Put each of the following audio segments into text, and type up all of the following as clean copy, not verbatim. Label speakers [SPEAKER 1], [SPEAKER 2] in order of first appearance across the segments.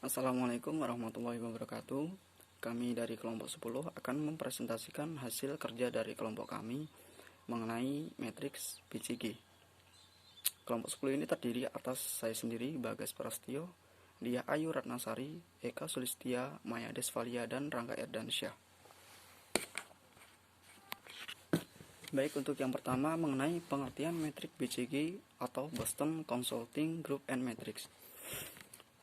[SPEAKER 1] Assalamualaikum warahmatullahi wabarakatuh. Kami dari kelompok 10 akan mempresentasikan hasil kerja dari kelompok kami mengenai matriks BCG. Kelompok 10 ini terdiri atas saya sendiri, Bagas Prastio, Dia Ayu Ratnasari, Eka Sulistia, Maya Desvalia, dan Rangga Erdansyah. Baik, untuk yang pertama mengenai pengertian metrik BCG atau Boston Consulting Group and Matrix.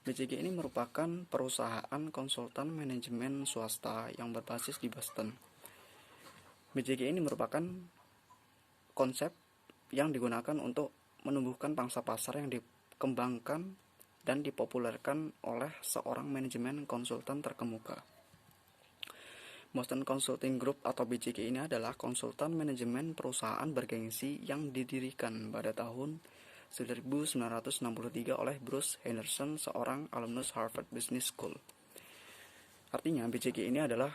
[SPEAKER 1] BCG ini merupakan perusahaan konsultan manajemen swasta yang berbasis di Boston. BCG ini merupakan konsep yang digunakan untuk menumbuhkan pangsa pasar yang dikembangkan dan dipopulerkan oleh seorang manajemen konsultan terkemuka. Boston Consulting Group atau BCG ini adalah konsultan manajemen perusahaan bergengsi yang didirikan pada tahun 1963 oleh Bruce Henderson, seorang alumnus Harvard Business School. Artinya BCG ini adalah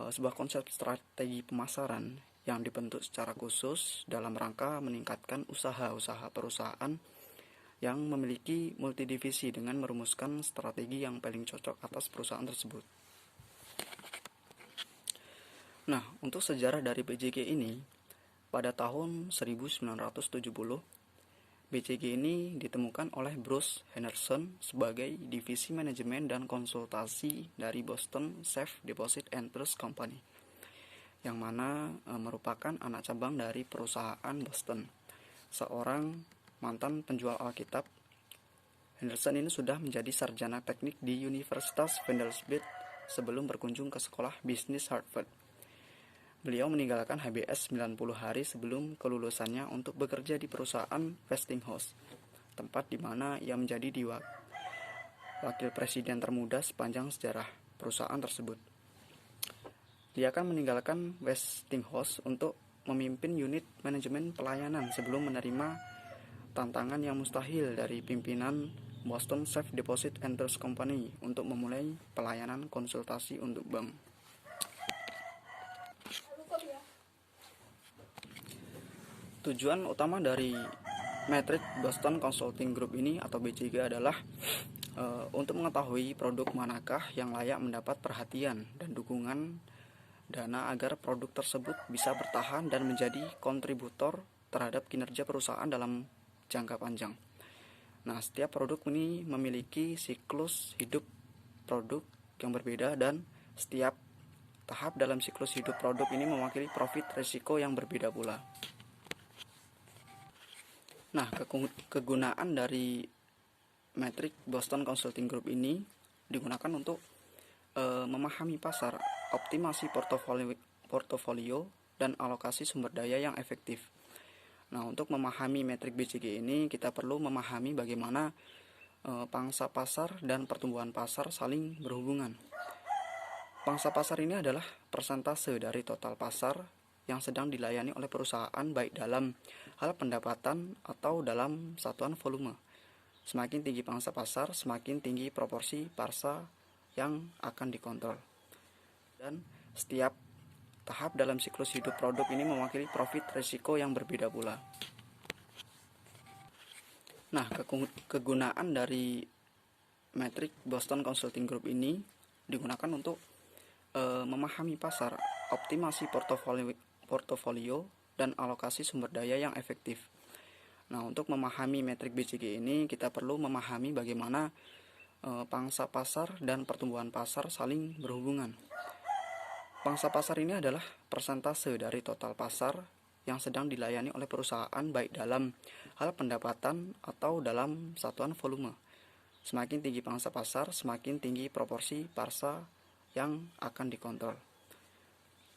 [SPEAKER 1] sebuah konsep strategi pemasaran yang dibentuk secara khusus dalam rangka meningkatkan usaha-usaha perusahaan yang memiliki multidivisi dengan merumuskan strategi yang paling cocok atas perusahaan tersebut. Nah, untuk sejarah dari BCG ini, pada tahun 1970, BCG ini ditemukan oleh Bruce Henderson sebagai divisi manajemen dan konsultasi dari Boston Safe Deposit and Trust Company, yang mana merupakan anak cabang dari perusahaan Boston. Seorang mantan penjual Alkitab, Henderson ini sudah menjadi sarjana teknik di Universitas Vanderbilt sebelum berkunjung ke sekolah bisnis Harvard. Beliau meninggalkan HBS 90 hari sebelum kelulusannya untuk bekerja di perusahaan Westinghouse, tempat di mana ia menjadi wakil presiden termuda sepanjang sejarah perusahaan tersebut. Dia akan meninggalkan Westinghouse untuk memimpin unit manajemen pelayanan sebelum menerima tantangan yang mustahil dari pimpinan Boston Safe Deposit and Trust Company untuk memulai pelayanan konsultasi untuk bank. Tujuan utama dari metrik Boston Consulting Group ini atau BCG adalah untuk mengetahui produk manakah yang layak mendapat perhatian dan dukungan dana agar produk tersebut bisa bertahan dan menjadi kontributor terhadap kinerja perusahaan dalam jangka panjang. Nah, setiap produk ini memiliki siklus hidup produk yang berbeda dan setiap tahap dalam siklus hidup produk ini mewakili profit risiko yang berbeda pula. Nah, kegunaan dari metrik Boston Consulting Group ini digunakan untuk memahami pasar, optimasi portofolio, dan alokasi sumber daya yang efektif. Nah, untuk memahami metrik BCG ini, kita perlu memahami bagaimana pangsa pasar dan pertumbuhan pasar saling berhubungan. Pangsa pasar ini adalah persentase dari total pasar yang sedang dilayani oleh perusahaan baik dalam hal pendapatan atau dalam satuan volume. Semakin tinggi pangsa pasar, semakin tinggi proporsi parsa yang akan dikontrol. Dan setiap tahap dalam siklus hidup produk ini mewakili profit risiko yang berbeda pula. Nah, kegunaan dari metrik Boston Consulting Group ini digunakan untuk memahami pasar, optimasi portofolio, dan alokasi sumber daya yang efektif. Nah, untuk memahami metrik BCG ini, kita perlu memahami bagaimana pangsa pasar dan pertumbuhan pasar saling berhubungan. Pangsa pasar ini adalah persentase dari total pasar yang sedang dilayani oleh perusahaan baik dalam hal pendapatan atau dalam satuan volume. Semakin tinggi pangsa pasar, semakin tinggi proporsi parsa yang akan dikontrol.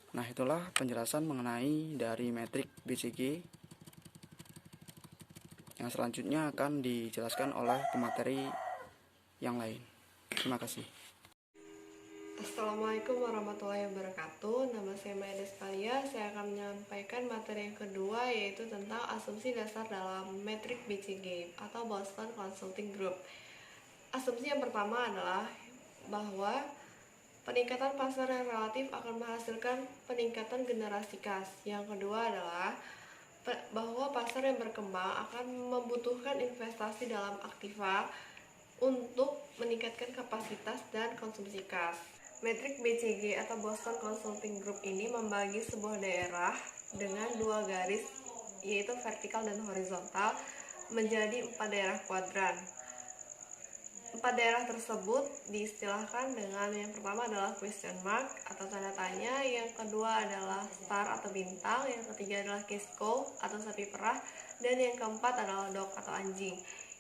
[SPEAKER 1] Nah, itulah penjelasan mengenai dari metrik BCG. Yang selanjutnya akan dijelaskan oleh pemateri yang lain. Terima kasih.
[SPEAKER 2] Assalamualaikum warahmatullahi wabarakatuh. Nama saya Maya Desvalia. Saya akan menyampaikan materi yang kedua, yaitu tentang asumsi dasar dalam metrik BCG atau Boston Consulting Group. Asumsi yang pertama adalah bahwa peningkatan pasar yang relatif akan menghasilkan peningkatan generasi kas. Yang kedua adalah bahwa pasar yang berkembang akan membutuhkan investasi dalam aktiva untuk meningkatkan kapasitas dan konsumsi kas. Metrik BCG atau Boston Consulting Group ini membagi sebuah daerah dengan dua garis, yaitu vertikal dan horizontal, menjadi 4 daerah kuadran. 4 daerah tersebut diistilahkan dengan yang pertama adalah question mark atau tanda tanya, yang kedua adalah star atau bintang, yang ketiga adalah case cow atau sapi perah, dan yang keempat adalah dog atau anjing.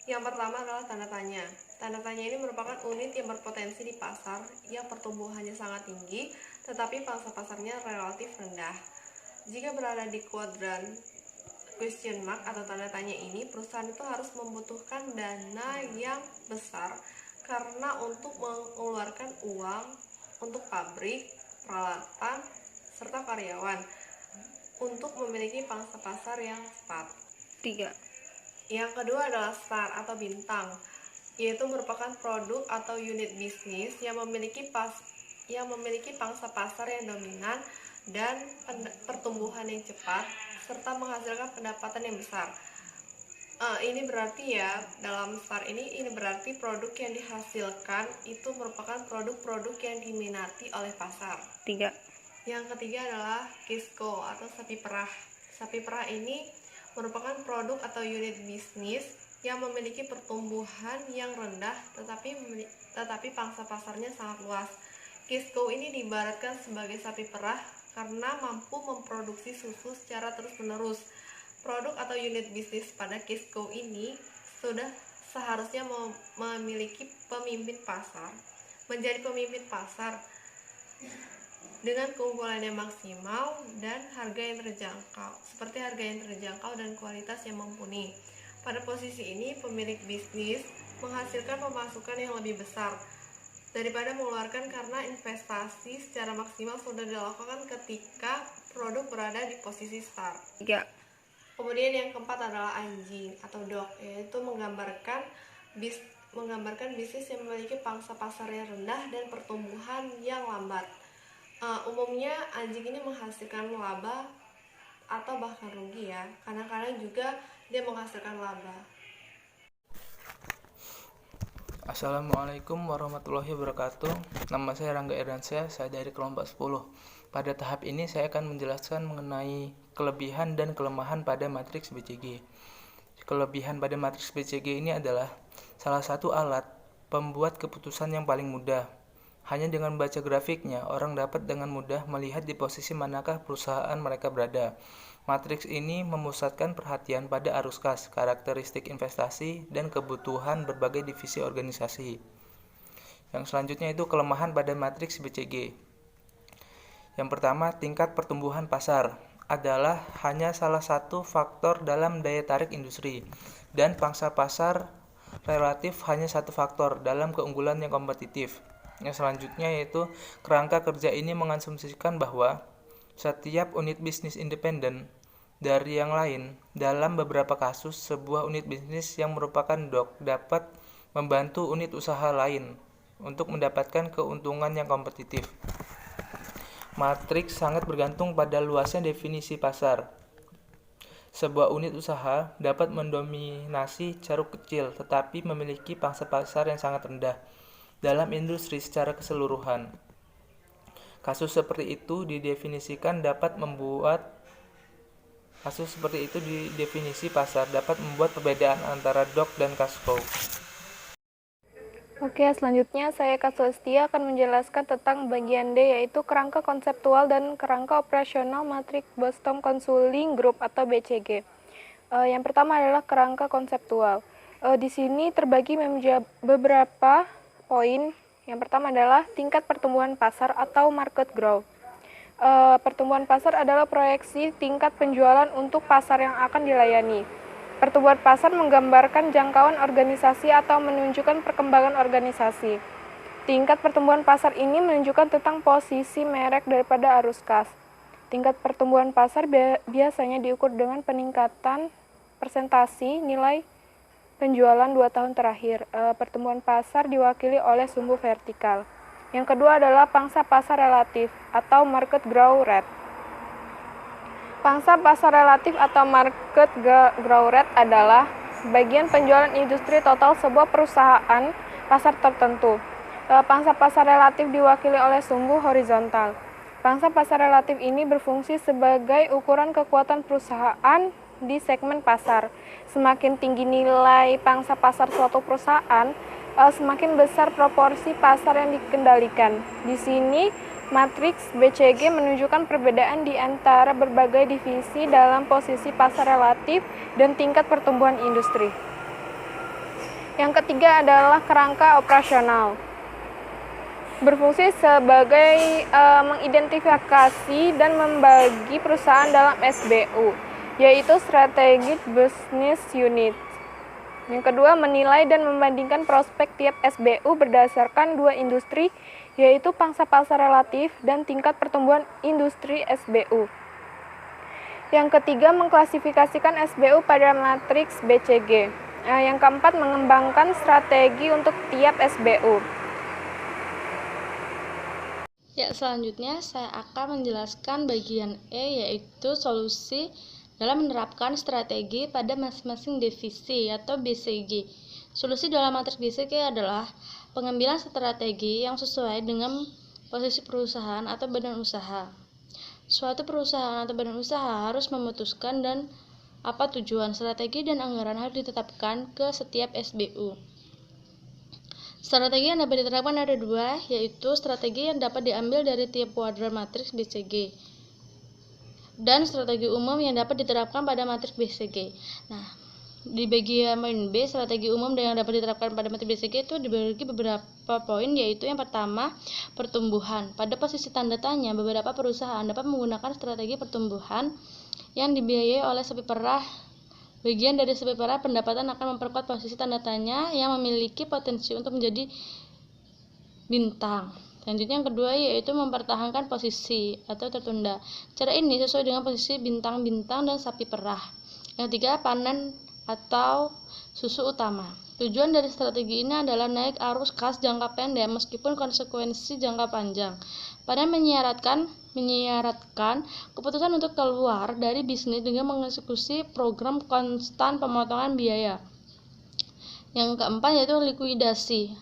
[SPEAKER 2] Yang pertama adalah tanda tanya. Tanda tanya ini merupakan unit yang berpotensi di pasar yang pertumbuhannya sangat tinggi, tetapi pangsa pasarnya relatif rendah. Jika berada di kuadran question mark atau tanda tanya ini, perusahaan itu harus membutuhkan dana yang besar karena untuk mengeluarkan uang untuk pabrik, peralatan, serta karyawan untuk memiliki pangsa pasar yang tepat.
[SPEAKER 3] 3.
[SPEAKER 2] Yang kedua adalah star atau bintang, yaitu merupakan produk atau unit bisnis yang memiliki pangsa pasar yang dominan dan pertumbuhan yang cepat serta menghasilkan pendapatan yang besar. Ini berarti ya, dalam star ini berarti produk yang dihasilkan itu merupakan produk-produk yang diminati oleh pasar.
[SPEAKER 3] 3.
[SPEAKER 2] Yang ketiga adalah Kisco atau sapi perah. Sapi perah ini merupakan produk atau unit bisnis yang memiliki pertumbuhan yang rendah tetapi pangsa pasarnya sangat luas. Kisco ini diibaratkan sebagai sapi perah karena mampu memproduksi susu secara terus-menerus. Produk atau unit bisnis pada Kisco ini sudah seharusnya memiliki menjadi pemimpin pasar dengan keunggulan yang maksimal dan harga yang terjangkau, seperti harga yang terjangkau dan kualitas yang mumpuni. Pada posisi ini, pemilik bisnis menghasilkan pemasukan yang lebih besar daripada mengeluarkan karena investasi secara maksimal sudah dilakukan ketika produk berada di posisi start.
[SPEAKER 3] 3.
[SPEAKER 2] Kemudian yang keempat adalah anjing atau dog, yaitu menggambarkan bisnis yang memiliki pangsa pasar yang rendah dan pertumbuhan yang lambat. Umumnya anjing ini menghasilkan laba atau bahkan rugi ya. Kadang-kadang juga dia menghasilkan laba.
[SPEAKER 4] Assalamualaikum warahmatullahi wabarakatuh. Nama saya Rangga Irdansyah, saya dari kelompok 10. Pada tahap ini saya akan menjelaskan mengenai kelebihan dan kelemahan pada matriks BCG. Kelebihan pada matriks BCG ini adalah salah satu alat pembuat keputusan yang paling mudah. Hanya dengan membaca grafiknya, orang dapat dengan mudah melihat di posisi manakah perusahaan mereka berada. Matriks ini memusatkan perhatian pada arus kas, karakteristik investasi, dan kebutuhan berbagai divisi organisasi. Yang selanjutnya itu kelemahan pada matriks BCG. Yang pertama, tingkat pertumbuhan pasar adalah hanya salah satu faktor dalam daya tarik industri, dan pangsa pasar relatif hanya satu faktor dalam keunggulan yang kompetitif. Yang selanjutnya yaitu kerangka kerja ini mengasumsikan bahwa setiap unit bisnis independen dari yang lain. Dalam beberapa kasus, sebuah unit bisnis yang merupakan dog dapat membantu unit usaha lain untuk mendapatkan keuntungan yang kompetitif. Matriks sangat bergantung pada luasnya definisi pasar. Sebuah unit usaha dapat mendominasi ceruk kecil tetapi memiliki pangsa pasar yang sangat rendah dalam industri secara keseluruhan. Kasus seperti itu didefinisikan definisi pasar dapat membuat perbedaan antara dog dan cash cow.
[SPEAKER 3] Oke, selanjutnya saya Kak Sulistia akan menjelaskan tentang bagian D, yaitu kerangka konseptual dan kerangka operasional matriks Boston Consulting Group atau BCG. Yang pertama adalah kerangka konseptual. Di sini terbagi menjadi beberapa poin. Yang pertama adalah tingkat pertumbuhan pasar atau market growth. Pertumbuhan pasar adalah proyeksi tingkat penjualan untuk pasar yang akan dilayani. Pertumbuhan pasar menggambarkan jangkauan organisasi atau menunjukkan perkembangan organisasi. Tingkat pertumbuhan pasar ini menunjukkan tentang posisi merek daripada arus kas. Tingkat pertumbuhan pasar biasanya diukur dengan peningkatan persentasi nilai penjualan 2 tahun terakhir. Pertumbuhan pasar diwakili oleh sumbu vertikal. Yang kedua adalah pangsa pasar relatif atau market growth rate. Pangsa pasar relatif atau market growth rate adalah bagian penjualan industri total sebuah perusahaan pasar tertentu. Pangsa pasar relatif diwakili oleh sumbu horizontal. Pangsa pasar relatif ini berfungsi sebagai ukuran kekuatan perusahaan di segmen pasar. Semakin tinggi nilai pangsa pasar suatu perusahaan, semakin besar proporsi pasar yang dikendalikan. Di sini, matriks BCG menunjukkan perbedaan di antara berbagai divisi dalam posisi pasar relatif dan tingkat pertumbuhan industri. Yang ketiga adalah kerangka operasional. Berfungsi sebagai mengidentifikasi dan membagi perusahaan dalam SBU, yaitu Strategic Business Unit. Yang kedua, menilai dan membandingkan prospek tiap SBU berdasarkan dua industri, yaitu pangsa pasar relatif dan tingkat pertumbuhan industri SBU. Yang ketiga, mengklasifikasikan SBU pada matriks BCG. Yang keempat, mengembangkan strategi untuk tiap SBU.
[SPEAKER 5] Ya, selanjutnya saya akan menjelaskan bagian E, yaitu solusi dalam menerapkan strategi pada masing-masing divisi atau BCG. Solusi dalam matriks BCG adalah pengambilan strategi yang sesuai dengan posisi perusahaan atau badan usaha. Suatu perusahaan atau badan usaha harus memutuskan dan apa tujuan, strategi, dan anggaran harus ditetapkan ke setiap SBU. Strategi yang dapat diterapkan ada dua, yaitu strategi yang dapat diambil dari tiap kuadran matriks BCG dan strategi umum yang dapat diterapkan pada matriks BCG. Nah, di bagian poin B, strategi umum yang dapat diterapkan pada matriks BCG itu dibagi beberapa poin, yaitu yang pertama, pertumbuhan. Pada posisi tanda tanya, beberapa perusahaan dapat menggunakan strategi pertumbuhan yang dibiayai oleh sapi perah. Bagian dari sapi perah pendapatan akan memperkuat posisi tanda tanya yang memiliki potensi untuk menjadi bintang. Selanjutnya yang kedua, yaitu mempertahankan posisi atau tertunda. Cara ini sesuai dengan posisi bintang-bintang dan sapi perah. Yang ketiga, panen atau susu utama. Tujuan dari strategi ini adalah naik arus kas jangka pendek meskipun konsekuensi jangka panjang. Panen menyiaratkan keputusan untuk keluar dari bisnis dengan mengeksekusi program konstan pemotongan biaya. Yang keempat, yaitu likuidasi,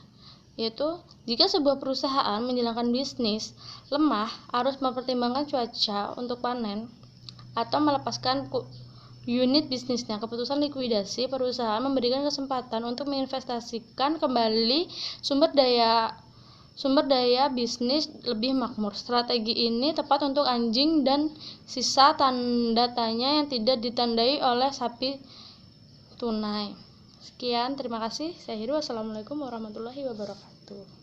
[SPEAKER 5] yaitu jika sebuah perusahaan menjalankan bisnis lemah, harus mempertimbangkan cuaca untuk panen atau melepaskan unit bisnisnya. Keputusan likuidasi perusahaan memberikan kesempatan untuk menginvestasikan kembali sumber daya bisnis lebih makmur. Strategi ini tepat untuk anjing dan sisa tanda tanya yang tidak ditandai oleh sapi tunai. Sekian, terima kasih. Saya Hiru. Wassalamualaikum warahmatullahi wabarakatuh.